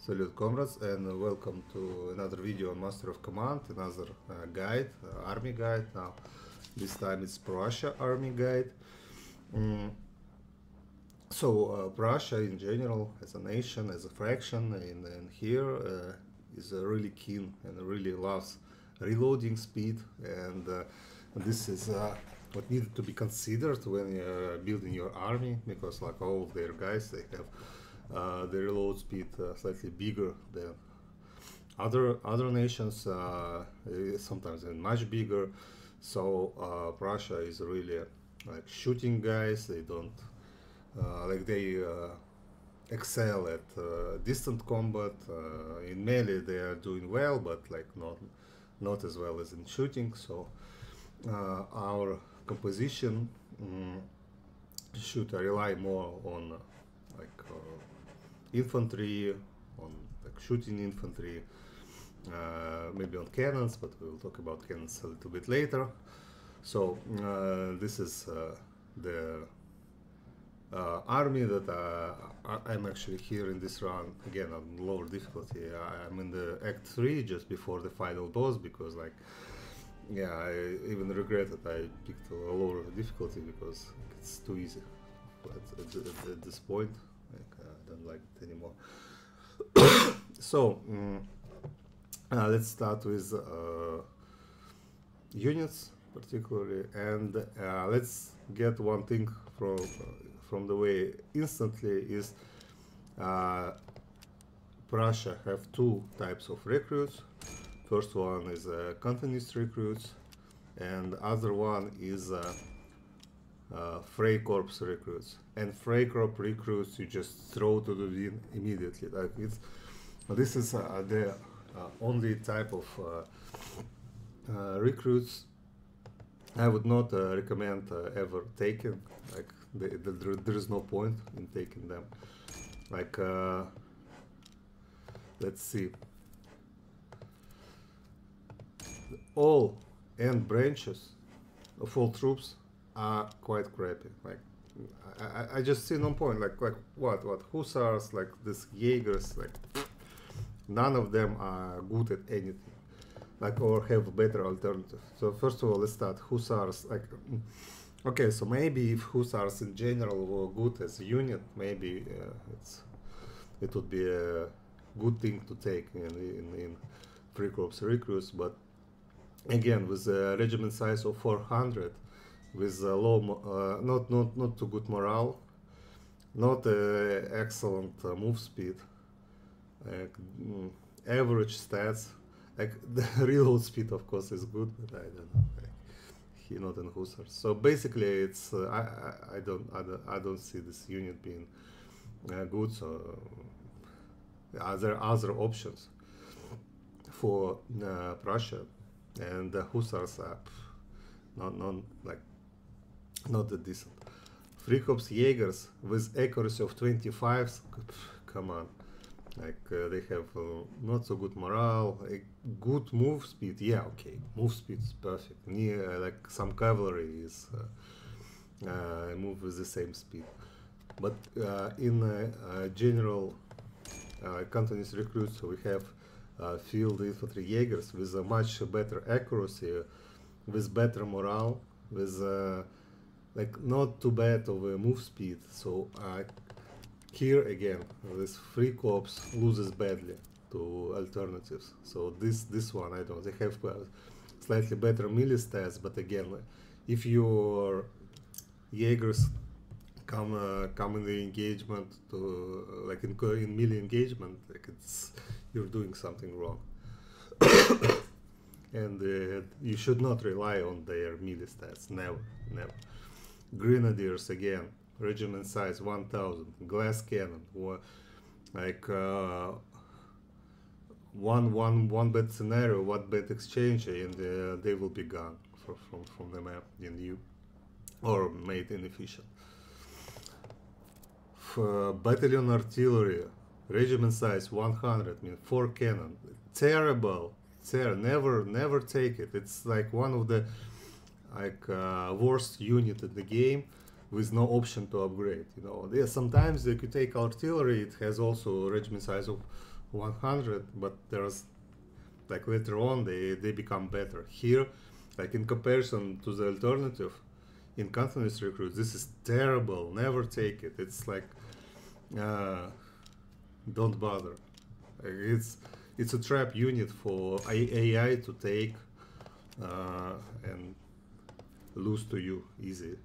Salute comrades, and welcome to another video on Master of Command, another guide, army guide. Now this time it's Prussia Army guide. Prussia in general, as a nation, as a faction, and here is really keen and really loves reloading speed, and this is what needed to be considered when you're building your army, because like all of their guys, they have the reload speed slightly bigger than other nations, sometimes even much bigger. So Prussia is really like shooting guys. They don't they excel at distant combat. In melee they are doing well, but like not as well as in shooting. So our composition should rely more on infantry, on like shooting infantry, maybe on cannons, but we will talk about cannons a little bit later. So this is the army that I'm actually here in this run, again on lower difficulty. I'm in the Act 3, just before the final boss, because like, yeah, I even regret that I picked a lower difficulty, because it's too easy at this point. Like, I don't like it anymore. So let's start with units particularly, and let's get one thing from the way instantly is Prussia have two types of recruits. First one is continuous recruits, and other one is Freikorps recruits. And Freikorps recruits you just throw to the wind immediately. Like this is the only type of recruits I would not recommend ever taking. Like there is no point in taking them. Like let's see. All end branches of all troops are quite crappy. Like I just see no point. Like what hussars, like this Jaegers, like none of them are good at anything, like, or have better alternative. So first of all, let's start hussars. Like, okay, so maybe if hussars in general were good as a unit, maybe it would be a good thing to take in Freikorps recruits. But again, with a regiment size of 400, with low, not too good morale, not excellent move speed, average stats. Like the reload speed, of course, is good, but I don't know. Like, not in hussars. So basically, it's I don't see this unit being good. So are there other options for Prussia, and the hussars are not that decent. Freikorps Jaegers with accuracy of 25s, come on. Like they have not so good morale, a good move speed. Yeah, okay, move speed is perfect. Like some cavalry is move with the same speed. But in general continuous recruits, we have field infantry Jaegers with a much better accuracy, with better morale, with like not too bad of a move speed. So here again, this Freikorps loses badly to alternatives. So this one I don't. They have slightly better melee stats, but again, if your Jaegers come in the engagement to like in melee engagement, like you're doing something wrong. And you should not rely on their melee stats. Never. Grenadiers again. Regiment size 1000, glass cannon, like one bad scenario, one bad exchange, and they will be gone from the map in you, or made inefficient. Battalion artillery, regiment size 100, mean 4 cannon, terrible. Never take it. It's like one of the worst unit in the game, with no option to upgrade. Sometimes if you take artillery, it has also regiment size of 100, but there's like later on they become better. Here, like in comparison to the alternative in continuous recruit, this is terrible. Never take it. It's like don't bother. It's a trap unit for AI to take and lose to you easily.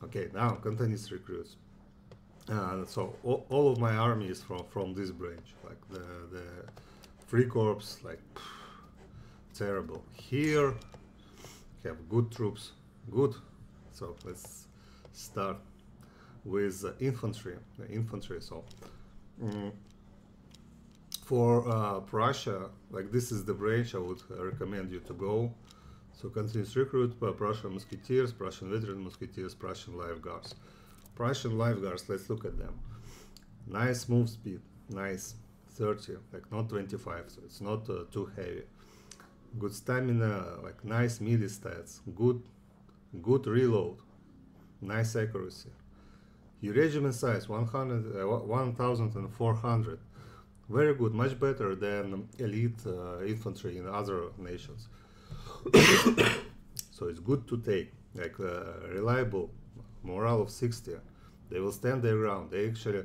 Okay, now continuous recruits. So all of my army is from this branch, like the free corps, like terrible. Here have good troops, good. So let's start with infantry. So for Prussia, like this is the branch I would recommend you to go. So continuous recruit, Prussian musketeers, Prussian veteran musketeers, Prussian life guards. Prussian life guards, let's look at them. Nice move speed, nice, 30, like not 25, so it's not too heavy. Good stamina, like nice melee stats, good reload, nice accuracy. Your regiment size 1,400, very good, much better than elite infantry in other nations. So it's good to take, like reliable, morale of 60. They will stand their ground. They actually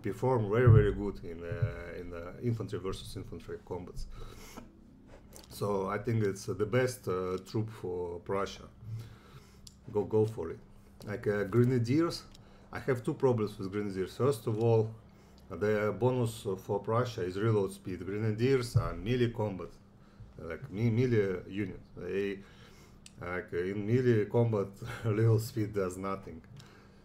perform very good in infantry versus infantry combats. So I think it's the best troop for Prussia. Go for it. Like grenadiers, I have two problems with grenadiers. First of all, the bonus for Prussia is reload speed. Grenadiers are melee combat, like melee unit. They like in melee combat, reload speed does nothing.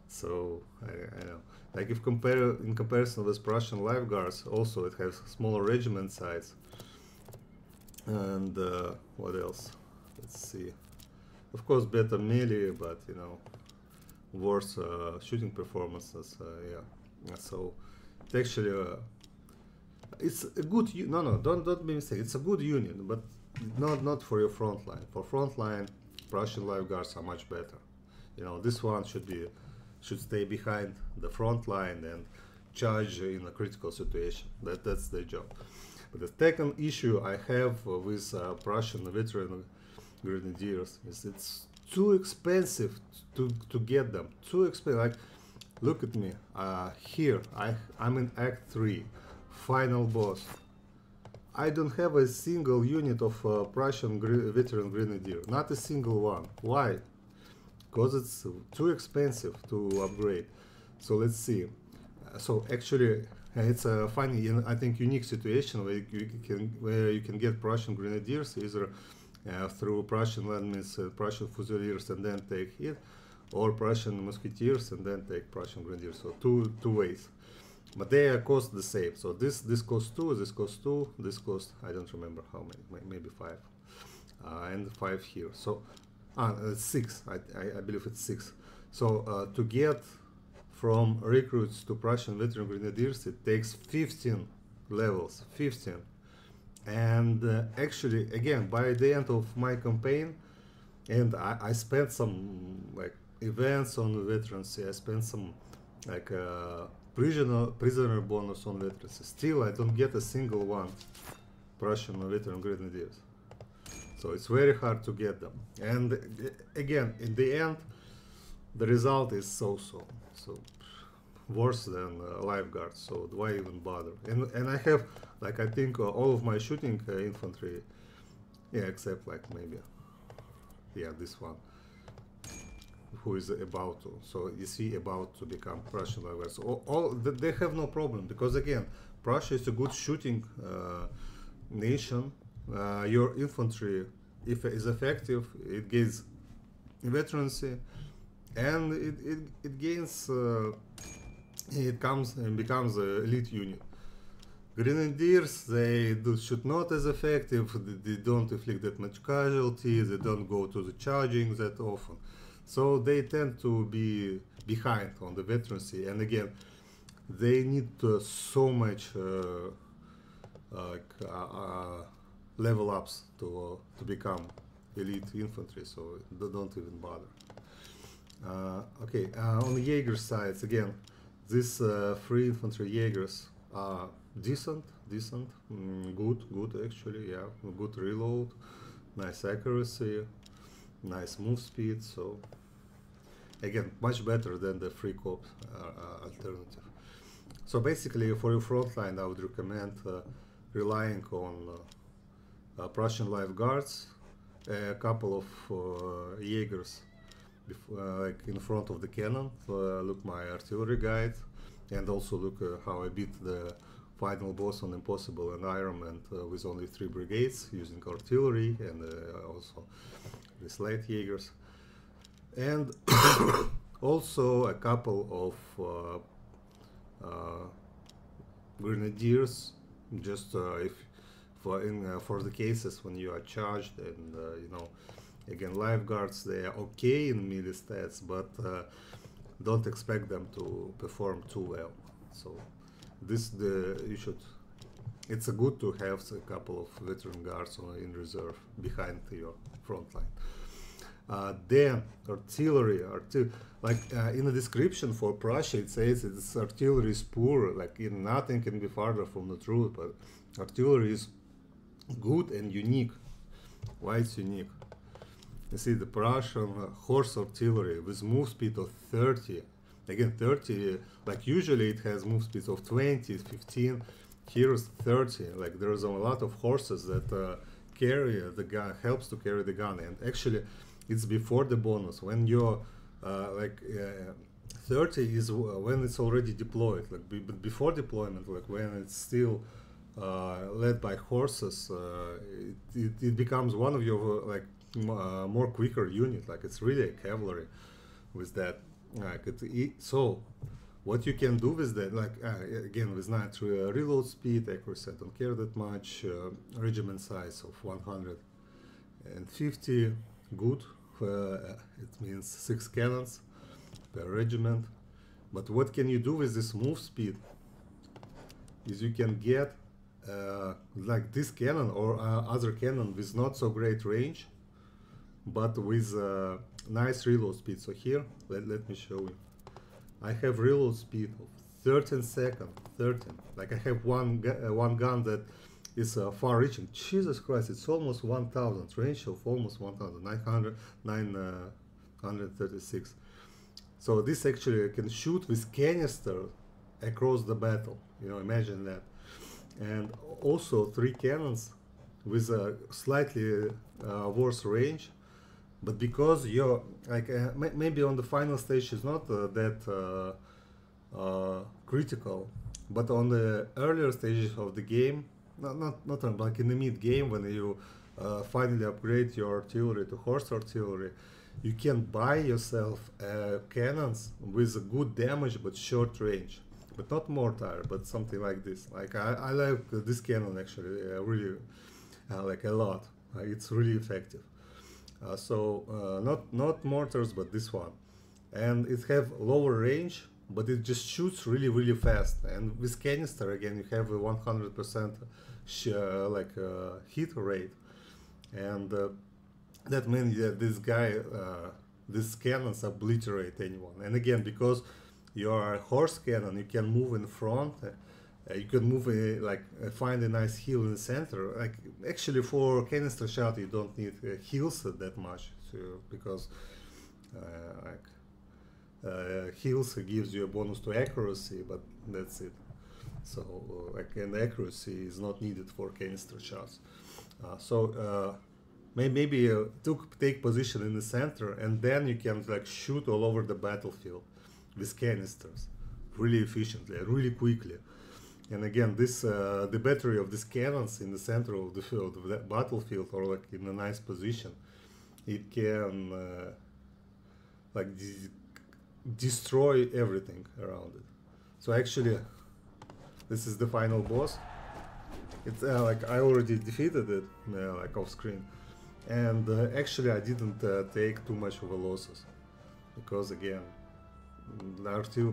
So I know. Like if in comparison with Prussian life guards, also it has smaller regiment size. And what else? Let's see. Of course, better melee, but you know, worse shooting performances. Yeah. So it actually it's a good. No, don't be mistaken. It's a good unit, but not for your front line. For front line, Prussian life guards are much better. You know, this one should stay behind the front line and charge in a critical situation. That's their job. But the second issue I have with Prussian veteran grenadiers is it's too expensive to get them. Too expensive. Like, look at me. Here I'm in Act 3, final boss. I don't have a single unit of Prussian veteran grenadier. Not a single one. Why? Because it's too expensive to upgrade. So let's see. So actually, it's a funny, I think, unique situation where you can get Prussian grenadiers either through Prussian landmines, Prussian fusiliers, and then take it, or Prussian musketeers and then take Prussian grenadiers. So two ways, but they cost the same. So this costs 2, this costs 2, this costs, I don't remember how many, maybe 5, and 5 here. So 6. I believe it's 6. So to get from recruits to Prussian veteran grenadiers, it takes 15 levels, 15. And actually, again, by the end of my campaign, and I spent some like events on veterans. I spent some like prisoner bonus on veterans. Still, I don't get a single one Prussian veteran grenadiers. So it's very hard to get them. And again, in the end, the result is so worse than lifeguards. So why even bother? And I have, like, I think all of my shooting infantry, yeah, except like maybe, yeah, this one, who is about to. So you see, about to become Prussian lifeguards. They have no problem, because again, Prussia is a good shooting nation. Your infantry, if it is effective, it gains veterancy, and it gains it comes and becomes an elite unit. Grenadiers, they shoot not as effective, they don't inflict that much casualties, they don't go to the charging that often, so they tend to be behind on the veterancy. And again, they need so much level ups to become elite infantry, so they don't even bother. Okay, on the Jaeger sides, again, these free infantry Jaegers Decent, good actually, yeah, good reload, nice accuracy, nice move speed. So again, much better than the free cops alternative. So basically, for your front line, I would recommend relying on Prussian Life Guards, a couple of Jaegers like in front of the cannon. Look my artillery guide, and also look how I beat the final boss on Impossible Environment with only 3 brigades using artillery and also these light Jaegers, and also a couple of grenadiers, just if for the cases when you are charged, and you know, again, lifeguards, they are okay in melee stats, but don't expect them to perform too well. So it's a good to have a couple of veteran guards in reserve behind your front line. Then artillery, in the description for Prussia it says its artillery is poor, like nothing can be farther from the truth, but artillery is good and unique. Why it's unique? You see the Prussian horse artillery with move speed of 30, again 30, like usually it has move speeds of 20, 15, here's 30, like there's a lot of horses that carry the gun, helps to carry the gun, and actually it's before the bonus. When you're 30 is when it's already deployed, like before deployment, like when it's still led by horses, it becomes one of your more quicker unit, like it's really a cavalry with that. So what you can do with that, again, with nice reload speed, accuracy, I don't care that much, regiment size of 150, good, it means 6 cannons per regiment. But what can you do with this move speed is you can get like this cannon or other cannon with not so great range, but with nice reload speed. So here, let me show you. I have reload speed of 13 seconds, 13. Like I have one gun that is far reaching. Jesus Christ, it's almost 1000, range of almost 936. So this actually can shoot with canister across the battle, you know, imagine that. And also 3 cannons with a slightly worse range, but because you're maybe on the final stage is not that critical, but on the earlier stages of the game, not like in the mid game, when you finally upgrade your artillery to horse artillery, you can buy yourself cannons with a good damage but short range, but not mortar, but something like this. Like I like this cannon actually really like a lot. It's really effective. Not mortars, but this one, and it have lower range, but it just shoots really fast. And with canister again, you have a 100% hit rate, and that means that these cannons obliterate anyone. And again, because you are a horse cannon, you can move in front. You can move find a nice hill in the center. Like actually, for canister shot, you don't need hills that much, so, because hills gives you a bonus to accuracy, but that's it. So and accuracy is not needed for canister shots. Maybe take position in the center, and then you can shoot all over the battlefield with canisters, really efficiently, really quickly. And again, the battery of these cannons in the center of the field, of the battlefield, or in a nice position, it can destroy everything around it. So actually, this is the final boss. It's I already defeated it off screen, and actually I didn't take too much of a losses, because again,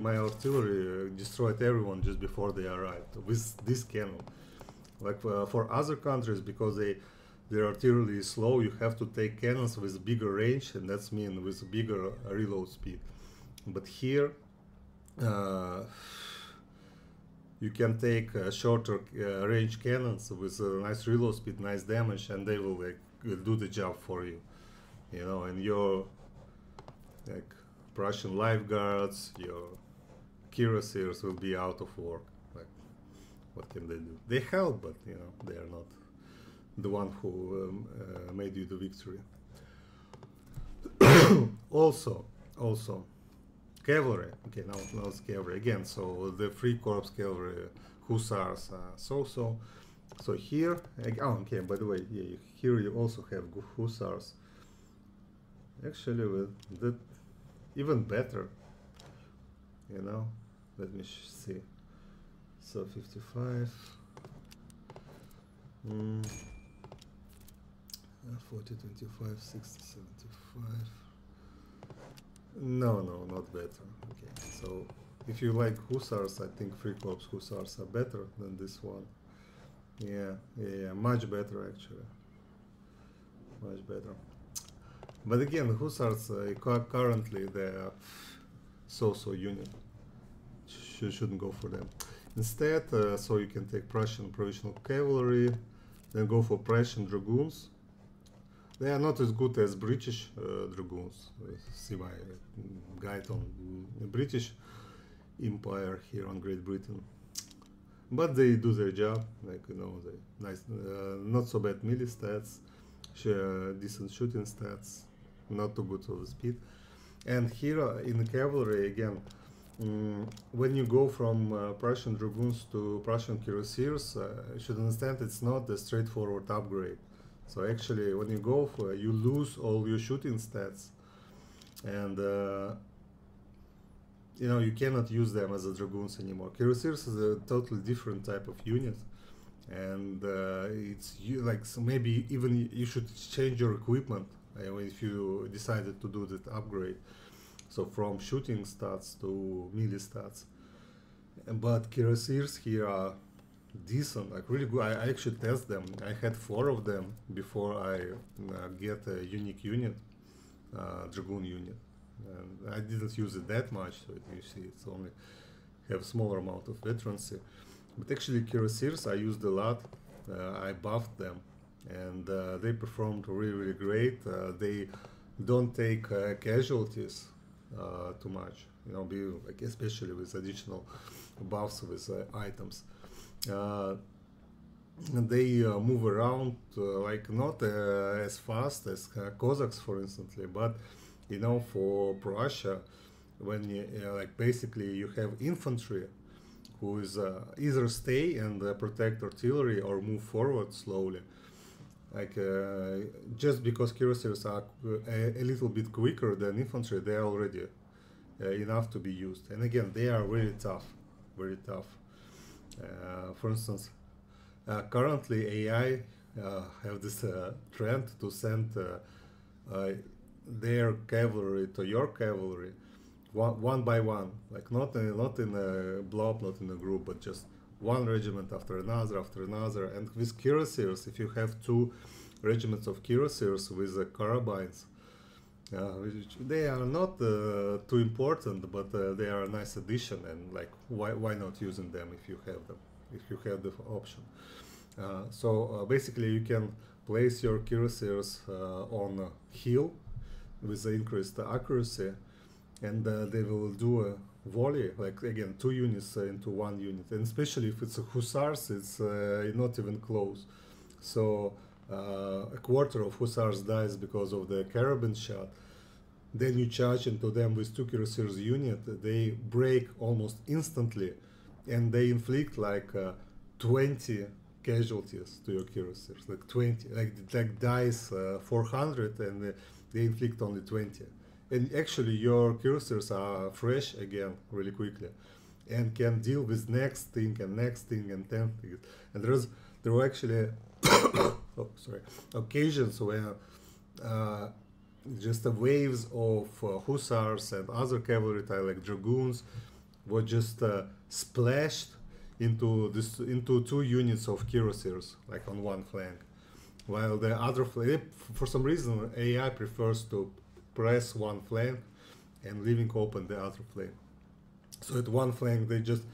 my artillery destroyed everyone just before they arrived with this cannon. For other countries, because their artillery is slow, you have to take cannons with bigger range, and that's mean with bigger reload speed. But here you can take shorter range cannons with a nice reload speed, nice damage, and they will like do the job for you. You know, and your like Prussian lifeguards, your cuirassiers will be out of work. Like, what can they do? They help, but you know, they are not the one who made you the victory. also, cavalry. Okay, now it's cavalry again. So the Free Corps cavalry, hussars. So here, oh, okay. By the way, yeah, here you also have hussars. Actually, with that, even better. You know, let me see. So 55. 40, 25, 60, 75. No, not better. Okay, so if you like hussars, I think Free Corps hussars are better than this one. Yeah, much better actually. Much better. But again, hussars currently they are so unit. Shouldn't go for them. Instead, so you can take Prussian provisional cavalry, then go for Prussian dragoons. They are not as good as British dragoons. See my guide on the British Empire here on Great Britain. But they do their job, like, you know, they nice, not so bad melee stats, decent shooting stats, not too good of the speed. And here in the cavalry again, when you go from Prussian dragoons to Prussian cuirassiers, you should understand it's not a straightforward upgrade. So actually, when you go for, you lose all your shooting stats, and you know, you cannot use them as a dragoons anymore. Cuirassiers is a totally different type of unit, and it's like, so maybe even you should change your equipment if you decided to do that upgrade. So from shooting stats to melee stats. But cuirassiers here are decent, like really good. I actually test them. I had 4 of them before I get a unique unit, dragoon unit. And I didn't use it that much, so you see it's only have smaller amount of veterancy. But actually cuirassiers I used a lot. I buffed them, and they performed really great. They don't take casualties too much, you know, like especially with additional buffs with items. They move around like not as fast as Cossacks, for instance, but you know, for Prussia, when you like basically you have infantry who is either stay and protect artillery or move forward slowly. Like just because cuirassiers are a little bit quicker than infantry, they are already enough to be used. And again, they are very tough, very tough. For instance, currently AI have this trend to send their cavalry to your cavalry one by one, like not in a blob, not in a group, but just one regiment after another. And with cuirassiers, if you have 2 regiments of cuirassiers with carabines, they are not too important, but they are a nice addition, and like why not using them if you have them, if you have the option. So basically you can place your cuirassiers on a hill with the increased accuracy, and they will do a volley, like again 2 units into 1 unit, and especially if it's a hussars, it's not even close. So a quarter of hussars dies because of the carabine shot. Then you charge into them with 2 cuirassiers unit, they break almost instantly, and they inflict like 20 casualties to your cuirassiers, like 20, like dies 400, and they inflict only 20. And actually your cuirassiers are fresh again really quickly, and can deal with next thing and 10 things. And there were actually occasions where just the waves of hussars and other cavalry type like dragoons were just splashed into 2 units of cuirassiers, like on one flank, while the other flank, for some reason AI prefers to press one flank and leaving open the other flank. So at one flank they just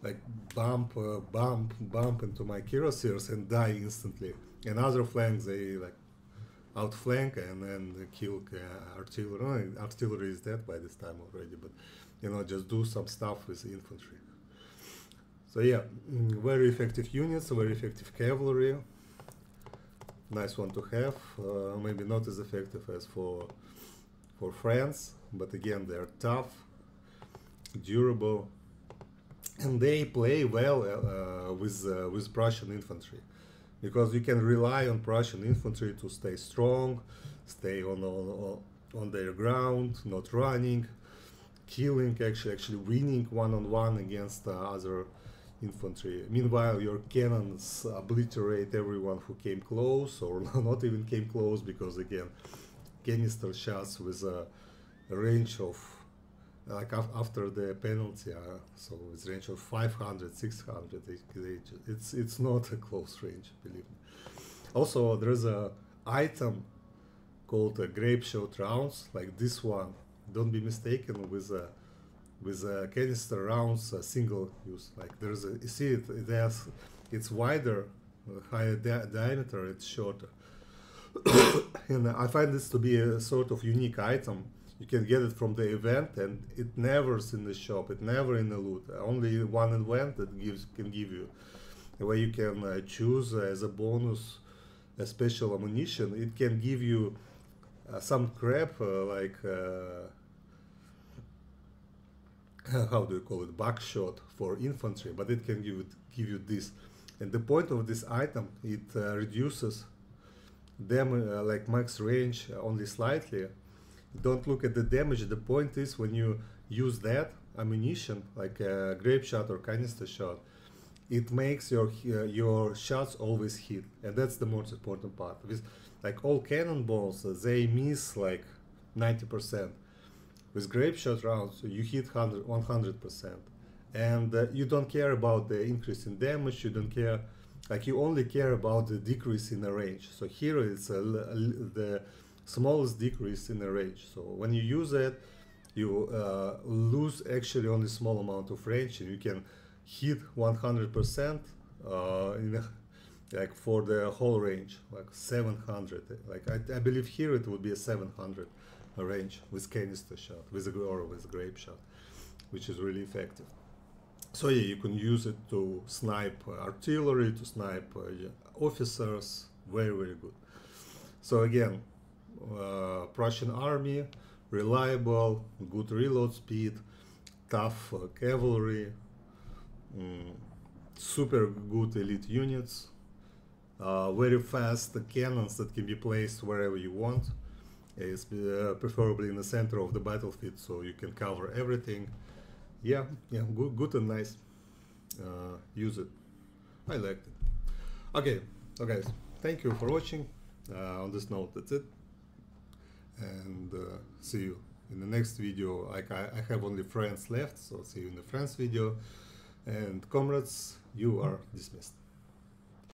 like bump into my cuirassiers and die instantly. And other flanks, they like outflank and then kill artillery. No, artillery is dead by this time already, but you know, just do some stuff with infantry. So yeah, very effective units, very effective cavalry. Nice one to have. Maybe not as effective as for France, but again, they're tough, durable, and they play well with Prussian infantry, because you can rely on Prussian infantry to stay strong, stay on their ground, not running, killing, actually winning one-on-one against other infantry. Meanwhile, your cannons obliterate everyone who came close, or not even came close, because again, canister shots with a range of, like after the penalty, so it's range of 500, 600, it's not a close range, believe me. Also, there's a item called grape shot rounds, like this one. Don't be mistaken with canister rounds, single use. Like there's a, you see it's wider, higher diameter, it's shorter. And I find this to be a sort of unique item. You can get it from the event, and it never's in the shop, it never in the loot. Only one event that can give you. Where you can choose as a bonus a special ammunition. It can give you some crap like how do you call it, buckshot for infantry, but it can give you this. And the point of this item, it reduces them like max range only slightly. Don't look at the damage. The point is, when you use that ammunition, like a grape shot or canister shot, it makes your shots always hit, and that's the most important part. With like all cannonballs, they miss like 90%. With grape shot rounds, you hit 100%, and you don't care about the increase in damage. You don't care, like you only care about the decrease in the range. So here it's the smallest decrease in the range. So when you use it, you lose actually only small amount of range, and you can hit 100% like for the whole range, like 700. Like I believe here it would be a 700 range with canister shot, or with grape shot, which is really effective. So yeah, you can use it to snipe artillery, to snipe officers. Very, very good. So again, Prussian army, reliable, good reload speed, tough cavalry, super good elite units, very fast cannons that can be placed wherever you want. It's preferably in the center of the battlefield, so you can cover everything. Yeah, good and nice. Use it. I liked it. Okay, so guys, thank you for watching. On this note, that's it, and see you in the next video. Like I have only friends left, so see you in the friends video. And comrades, you are dismissed.